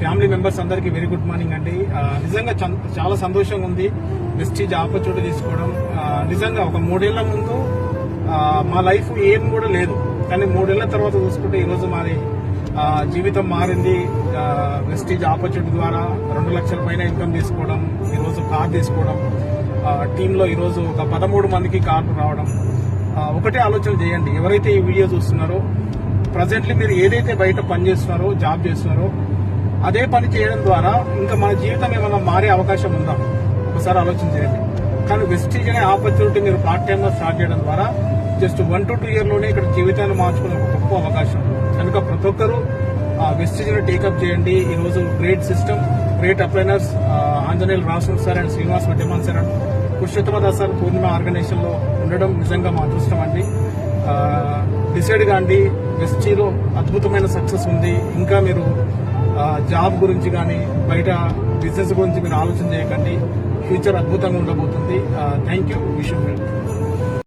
Family members అందరికీ very good morning అండి. నిజంగా చాలా సంతోషంగా ఉంది వెస్టీజ్ ఆపర్చునిటీ తీసుకోవడం. నిజంగా ఒక 3 ఏళ్ల ముందు మా లైఫ్ ఏం కూడా లేదు, కానీ 3 ఏళ్ల తర్వాత చూసుకుంటే ఈరోజు మాది జీవితం మారింది. వెస్టీజ్ ఆపర్చునిటీ ద్వారా 2 లక్షల పైన ఇన్కమ్ తీసుకోవడం, ఈరోజు కార్ తీసుకోవడం, టీంలో ఈరోజు ఒక 13 మందికి కార్లు రావడం. ఒకటే ఆలోచన చేయండి, ఎవరైతే ఈ వీడియో చూస్తున్నారో ప్రజెంట్లీ మీరు ఏదైతే బయట పని చేస్తున్నారో, జాబ్ చేస్తున్నారో అదే పని చేయడం ద్వారా ఇంకా మన జీవితం ఏమైనా మారే అవకాశం ఉందా ఒకసారి ఆలోచన చేయండి. కానీ వెస్టీజ్ అనే ఆపర్చునిటీ మీరు పార్ట్ టైమ్ గా స్టార్ట్ చేయడం ద్వారా జస్ట్ 1 to 2 ఇయర్ లోనే ఇక్కడ జీవితాన్ని మార్చుకునే ఒక గొప్ప అవకాశం. కనుక ప్రతి ఒక్కరూ వెస్టీజ్ ని టేకప్ చేయండి. ఈ రోజు గ్రేట్ సిస్టమ్, గ్రేట్ అప్లైనర్స్ Anjaneyulu Rasu sir and Srinivas Vaddeman sir and Purushottamdas sir Purnima organization లో ఉండడం నిజంగా మా అదృష్టం అండి. డిసైడ్ కాండి, వెస్టీలో అద్భుతమైన సక్సెస్ ఉంది. ఇంకా మీరు జాబ్ గురించి కానీ బయట బిజినెస్ గురించి మీరు ఆలోచన చేయకండి, ఫ్యూచర్ అద్భుతంగా ఉండబోతుంది. Thank you. Wish you.